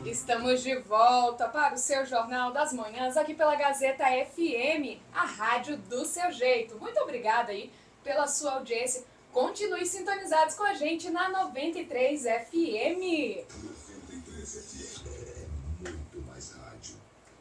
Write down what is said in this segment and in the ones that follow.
Estamos de volta para o seu Jornal das Manhãs, aqui pela Gazeta FM, a rádio do seu jeito. Muito obrigada aí pela sua audiência. Continue sintonizados com a gente na 93 FM.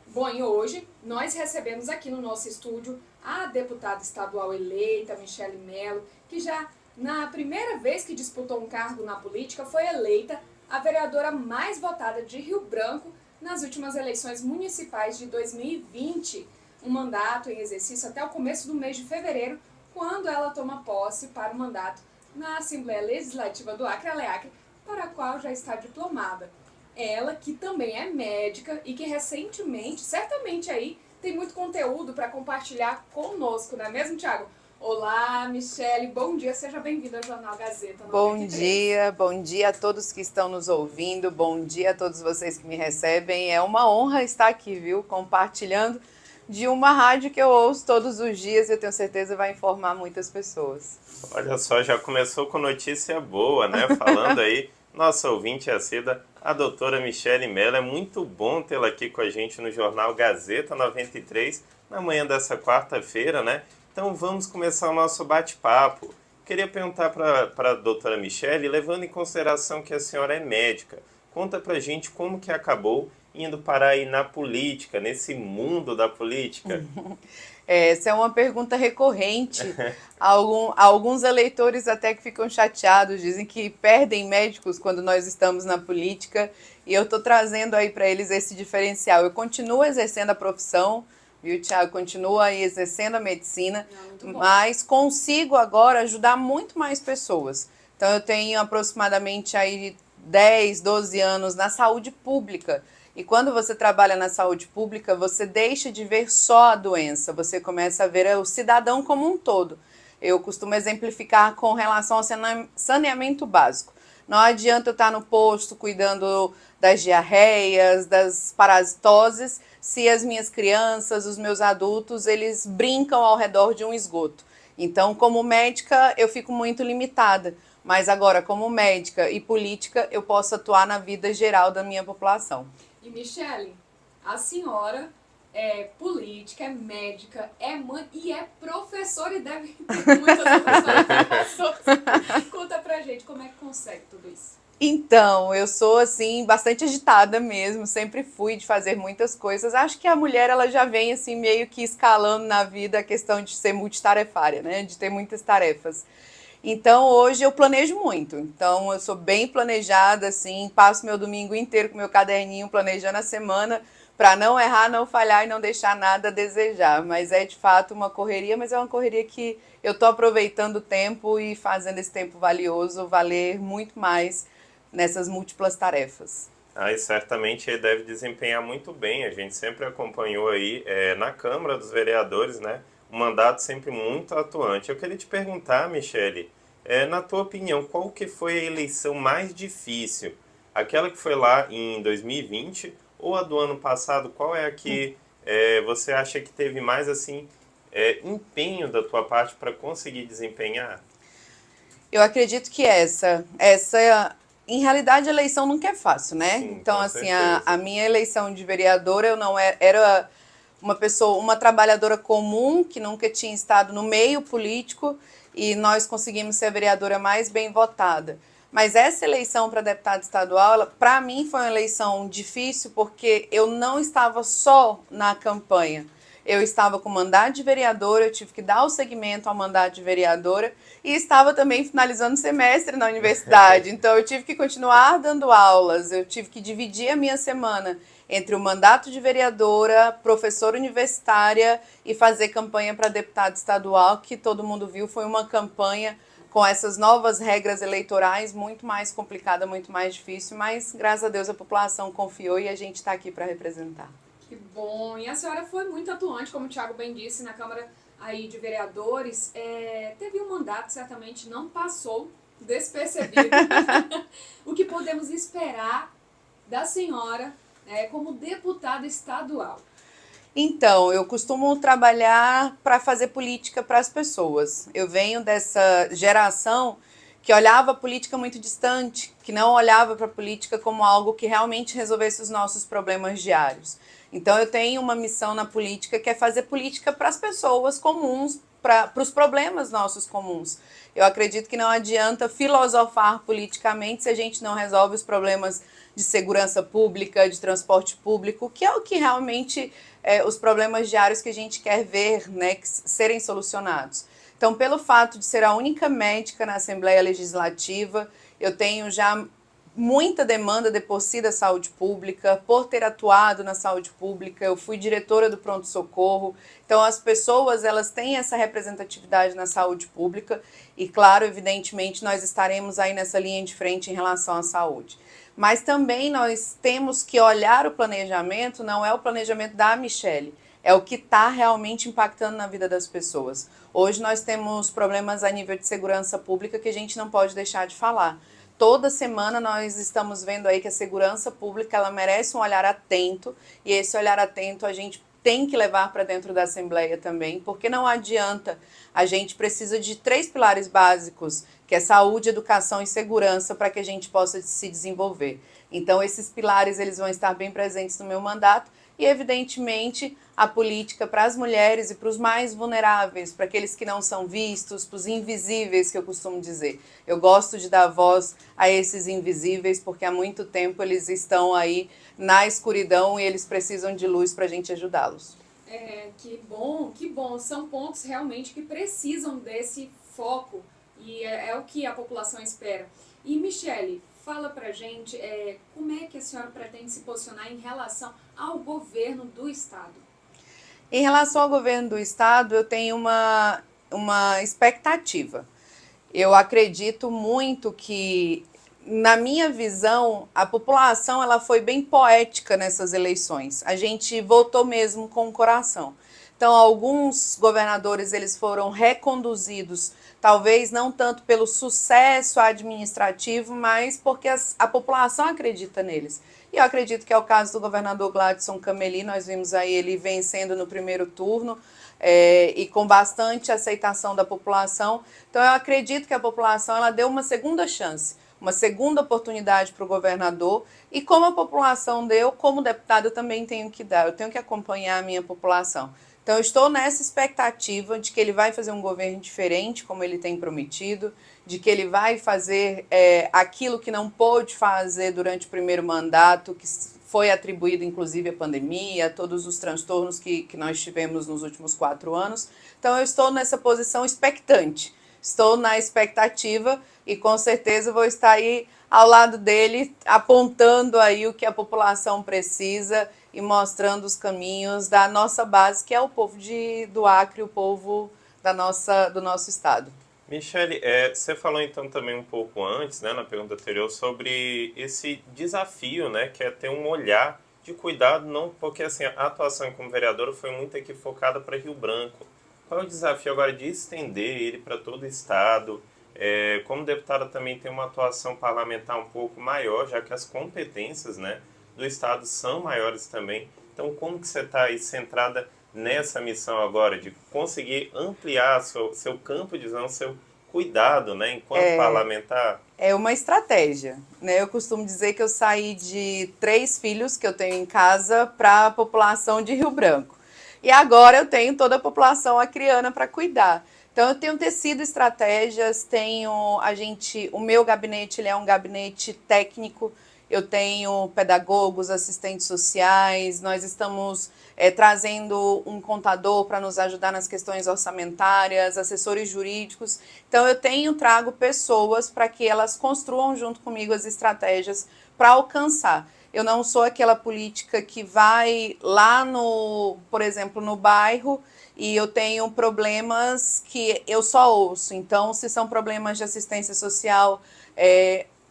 Bom, e hoje nós recebemos aqui no nosso estúdio a deputada estadual eleita, Michele Mello, que já na primeira vez que disputou um cargo na política foi eleita a vereadora mais votada de Rio Branco nas últimas eleições municipais de 2020. Um mandato em exercício até o começo do mês de fevereiro, quando ela toma posse para o mandato na Assembleia Legislativa do Acre, Aleacre, para a qual já está diplomada. Ela, que também é médica e que recentemente, certamente aí, tem muito conteúdo para compartilhar conosco, não é mesmo, Thiago? Olá, Michele, bom dia, seja bem-vinda ao Jornal Gazeta 93. Bom dia a todos que estão nos ouvindo, bom dia a todos vocês que me recebem. É uma honra estar aqui, viu, compartilhando de uma rádio que eu ouço todos os dias e eu tenho certeza vai informar muitas pessoas. Olha só, já começou com notícia boa, né? Falando aí, nossa ouvinte assídua, a doutora Michele Mello. É muito bom tê-la aqui com a gente no Jornal Gazeta 93, na manhã dessa quarta-feira, né? Então vamos começar o nosso bate-papo. Queria perguntar para a doutora Michele, levando em consideração que a senhora é médica, conta pra gente como que acabou indo parar aí na política, nesse mundo da política. Essa é uma pergunta recorrente. Alguns eleitores até que ficam chateados, dizem que perdem médicos quando nós estamos na política, e eu estou trazendo aí para eles esse diferencial. Eu continuo exercendo a profissão, viu, Thiago? Continuo aí exercendo a medicina, mas consigo agora ajudar muito mais pessoas. Então eu tenho aproximadamente aí 10, 12 anos na saúde pública. E quando você trabalha na saúde pública, você deixa de ver só a doença, você começa a ver o cidadão como um todo. Eu costumo exemplificar com relação ao saneamento básico. Não adianta eu estar no posto cuidando das diarreias, das parasitoses, se as minhas crianças, os meus adultos, eles brincam ao redor de um esgoto. Então, como médica, eu fico muito limitada. Mas agora, como médica e política, eu posso atuar na vida geral da minha população. E Michele, a senhora é política, é médica, é mãe e é professora e deve ter muitas outras tarefas. Conta pra gente como é que consegue tudo isso. Então, eu sou assim bastante agitada mesmo, sempre fui de fazer muitas coisas. Acho que a mulher ela já vem assim meio que escalando na vida a questão de ser multitarefária, né? De ter muitas tarefas. Então, hoje eu planejo muito. Então, eu sou bem planejada, assim, passo meu domingo inteiro com meu caderninho planejando a semana para não errar, não falhar e não deixar nada a desejar. Mas é de fato uma correria, mas é uma correria que eu estou aproveitando o tempo e fazendo esse tempo valioso valer muito mais nessas múltiplas tarefas. Aí certamente ele deve desempenhar muito bem. A gente sempre acompanhou aí na Câmara dos Vereadores, né? Um mandato sempre muito atuante. Eu queria te perguntar, Michele, na tua opinião, qual que foi a eleição mais difícil? Aquela que foi lá em 2020 ou a do ano passado? Qual é a que você acha que teve mais assim empenho da tua parte para conseguir desempenhar? Eu acredito que em realidade, a eleição nunca é fácil, né? Sim, Então, com assim, certeza. a minha eleição de vereadora, eu não era uma pessoa, uma trabalhadora comum que nunca tinha estado no meio político e nós conseguimos ser a vereadora mais bem votada. Mas essa eleição para deputado estadual, para mim foi uma eleição difícil porque eu não estava só na campanha. Eu estava com mandato de vereadora, eu tive que dar o seguimento ao mandato de vereadora e estava também finalizando o semestre na universidade. Então eu tive que continuar dando aulas, eu tive que dividir a minha semana entre o mandato de vereadora, professora universitária e fazer campanha para deputado estadual, que todo mundo viu, foi uma campanha com essas novas regras eleitorais muito mais complicada, muito mais difícil, mas graças a Deus a população confiou e a gente está aqui para representar. Que bom! E a senhora foi muito atuante, como o Thiago bem disse, na Câmara aí de Vereadores. Teve um mandato, certamente não passou despercebido. O que podemos esperar da senhora como deputada estadual? Então, eu costumo trabalhar para fazer política para as pessoas. Eu venho dessa geração que olhava a política muito distante, que não olhava para a política como algo que realmente resolvesse os nossos problemas diários. Então eu tenho uma missão na política que é fazer política para as pessoas comuns, para os problemas nossos comuns. Eu acredito que não adianta filosofar politicamente se a gente não resolve os problemas de segurança pública, de transporte público, que é o que realmente os problemas diários que a gente quer ver, né, serem solucionados. Então, pelo fato de ser a única médica na Assembleia Legislativa, eu tenho já muita demanda de por si da saúde pública, por ter atuado na saúde pública, eu fui diretora do pronto-socorro, então as pessoas elas têm essa representatividade na saúde pública e claro, evidentemente, nós estaremos aí nessa linha de frente em relação à saúde. Mas também nós temos que olhar o planejamento, não é o planejamento da Michele, é o que está realmente impactando na vida das pessoas. Hoje nós temos problemas a nível de segurança pública que a gente não pode deixar de falar. Toda semana nós estamos vendo aí que a segurança pública ela merece um olhar atento e esse olhar atento a gente tem que levar para dentro da Assembleia também, porque não adianta, a gente precisa de 3 pilares básicos, que é saúde, educação e segurança, para que a gente possa se desenvolver. Então esses pilares eles vão estar bem presentes no meu mandato e evidentemente a política para as mulheres e para os mais vulneráveis, para aqueles que não são vistos, para os invisíveis que eu costumo dizer. Eu gosto de dar voz a esses invisíveis porque há muito tempo eles estão aí na escuridão e eles precisam de luz para a gente ajudá-los. Que bom, que bom. São pontos realmente que precisam desse foco e é o que a população espera. E Michele, fala pra gente como é que a senhora pretende se posicionar em relação ao governo do Estado? Em relação ao governo do Estado, eu tenho uma expectativa. Eu acredito muito que, na minha visão, a população ela foi bem poética nessas eleições. A gente votou mesmo com o coração. Então, alguns governadores eles foram reconduzidos, talvez não tanto pelo sucesso administrativo, mas porque a população acredita neles. E eu acredito que é o caso do governador Gladson Cameli, nós vimos aí ele vencendo no primeiro turno, e com bastante aceitação da população. Então eu acredito que a população ela deu uma segunda chance, uma segunda oportunidade para o governador, e como a população deu, como deputado eu também tenho que dar, eu tenho que acompanhar a minha população. Então eu estou nessa expectativa de que ele vai fazer um governo diferente, como ele tem prometido, de que ele vai fazer aquilo que não pôde fazer durante o primeiro mandato, que foi atribuído inclusive à pandemia, a todos os transtornos que nós tivemos nos últimos 4 anos. Então eu estou nessa posição expectante, estou na expectativa e com certeza vou estar aí ao lado dele, apontando aí o que a população precisa e mostrando os caminhos da nossa base, que é o povo do Acre, o povo do nosso estado. Michele, você falou então também um pouco antes, né, na pergunta anterior, sobre esse desafio, né, que é ter um olhar de cuidado, não porque assim, a atuação como vereadora foi muito aqui focada para Rio Branco. Qual é o desafio agora de estender ele para todo o estado? Como deputada também tem uma atuação parlamentar um pouco maior, já que as competências, né, do estado são maiores também. Então, como que você está aí centrada nessa missão agora de conseguir ampliar seu campo de visão, seu cuidado, né, enquanto parlamentar? É uma estratégia, né? Eu costumo dizer que eu saí de 3 filhos que eu tenho em casa para a população de Rio Branco. E agora eu tenho toda a população acriana para cuidar. Então eu tenho tecido estratégias, o meu gabinete ele é um gabinete técnico. Eu tenho pedagogos, assistentes sociais, nós estamos trazendo um contador para nos ajudar nas questões orçamentárias, assessores jurídicos. Então eu trago pessoas para que elas construam junto comigo as estratégias para alcançar. Eu não sou aquela política que vai lá por exemplo, no bairro e eu tenho problemas que eu só ouço. Então, se são problemas de assistência social,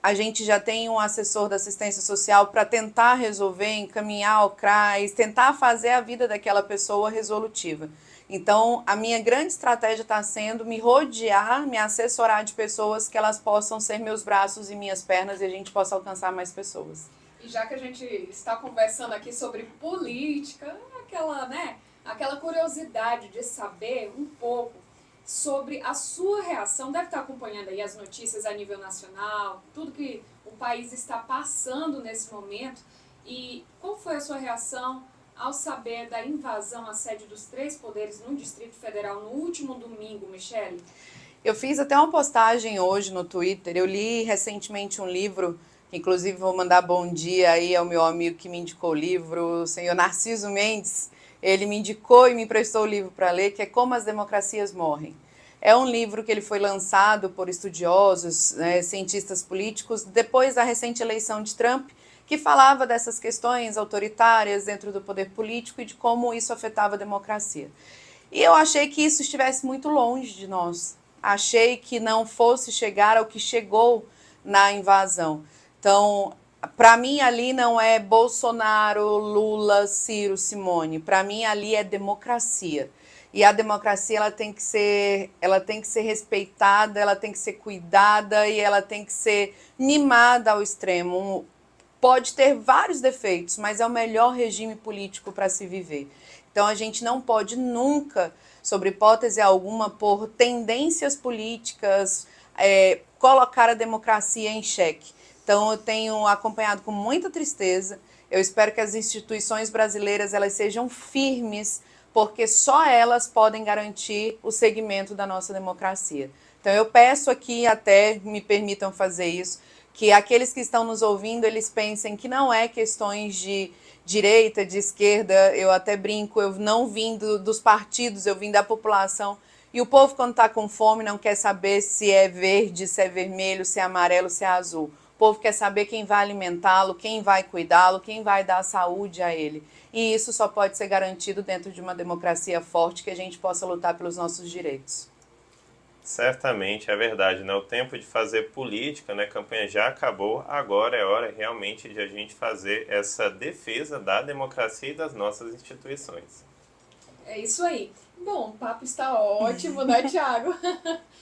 a gente já tem um assessor da assistência social para tentar resolver, encaminhar ao CRAS, tentar fazer a vida daquela pessoa resolutiva. Então, a minha grande estratégia está sendo me rodear, me assessorar de pessoas que elas possam ser meus braços e minhas pernas e a gente possa alcançar mais pessoas. E já que a gente está conversando aqui sobre política, aquela curiosidade de saber um pouco sobre a sua reação. Deve estar acompanhando aí as notícias a nível nacional, tudo que o país está passando nesse momento. E qual foi a sua reação ao saber da invasão à sede dos 3 poderes no Distrito Federal no último domingo, Michele? Eu fiz até uma postagem hoje no Twitter. Eu li recentemente um livro, inclusive vou mandar bom dia aí ao meu amigo que me indicou o livro, o senhor Narciso Mendes. Ele me indicou e me emprestou o livro para ler, que é Como as Democracias Morrem. É um livro que ele foi lançado por estudiosos, cientistas políticos, depois da recente eleição de Trump, que falava dessas questões autoritárias dentro do poder político e de como isso afetava a democracia. E eu achei que isso estivesse muito longe de nós. Achei que não fosse chegar ao que chegou na invasão. Então, para mim ali não é Bolsonaro, Lula, Ciro, Simone. Para mim ali é democracia. E a democracia ela tem que ser respeitada, ela tem que ser cuidada e ela tem que ser mimada ao extremo. Pode ter vários defeitos, mas é o melhor regime político para se viver. Então a gente não pode nunca, sob hipótese alguma, por tendências políticas, colocar a democracia em xeque. Então eu tenho acompanhado com muita tristeza. Eu espero que as instituições brasileiras elas sejam firmes, porque só elas podem garantir o segmento da nossa democracia. Então eu peço aqui, até me permitam fazer isso, que aqueles que estão nos ouvindo, eles pensem que não é questões de direita, de esquerda, eu até brinco, eu não vim dos partidos, eu vim da população. E o povo, quando está com fome, não quer saber se é verde, se é vermelho, se é amarelo, se é azul. O povo quer saber quem vai alimentá-lo, quem vai cuidá-lo, quem vai dar saúde a ele. E isso só pode ser garantido dentro de uma democracia forte, que a gente possa lutar pelos nossos direitos. Certamente, é verdade, né? O tempo de fazer política, né? A campanha já acabou, agora é hora realmente de a gente fazer essa defesa da democracia e das nossas instituições. É isso aí. Bom, o papo está ótimo, né, Thiago?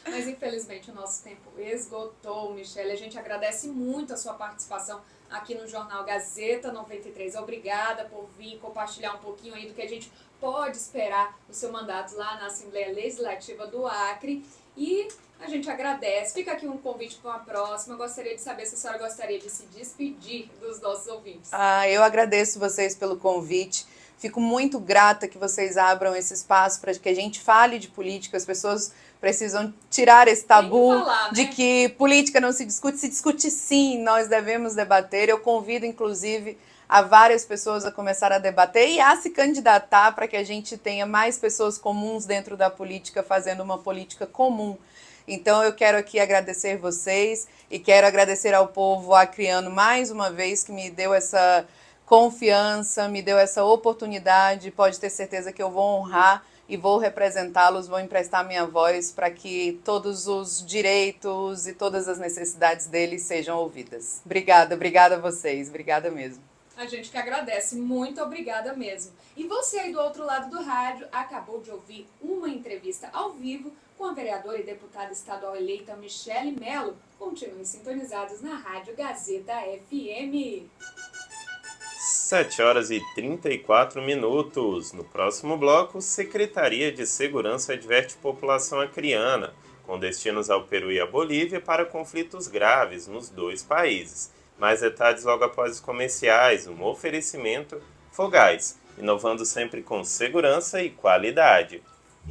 Mas infelizmente o nosso tempo esgotou, Michele. A gente agradece muito a sua participação aqui no Jornal Gazeta 93. Obrigada por vir compartilhar um pouquinho aí do que a gente pode esperar do seu mandato lá na Assembleia Legislativa do Acre. E a gente agradece. Fica aqui um convite para uma próxima. Eu gostaria de saber se a senhora gostaria de se despedir dos nossos ouvintes. Eu agradeço vocês pelo convite. Fico muito grata que vocês abram esse espaço para que a gente fale de política. As pessoas precisam tirar esse tabu falar, né? de que política não se discute sim, nós devemos debater. Eu convido, inclusive, a várias pessoas a começar a debater e a se candidatar para que a gente tenha mais pessoas comuns dentro da política, fazendo uma política comum. Então eu quero aqui agradecer vocês e quero agradecer ao povo acreano mais uma vez que me deu essa confiança, me deu essa oportunidade. Pode ter certeza que eu vou honrar e vou representá-los, vou emprestar minha voz para que todos os direitos e todas as necessidades deles sejam ouvidas. Obrigada a vocês, obrigada mesmo. A gente que agradece, muito obrigada mesmo. E você aí do outro lado do rádio acabou de ouvir uma entrevista ao vivo com a vereadora e deputada estadual eleita Michele Mello. Continuem sintonizados na Rádio Gazeta FM. 7h34. No próximo bloco, Secretaria de Segurança adverte população acreana, com destinos ao Peru e à Bolívia para conflitos graves nos dois países. Mais detalhes logo após os comerciais, um oferecimento Fogás, inovando sempre com segurança e qualidade.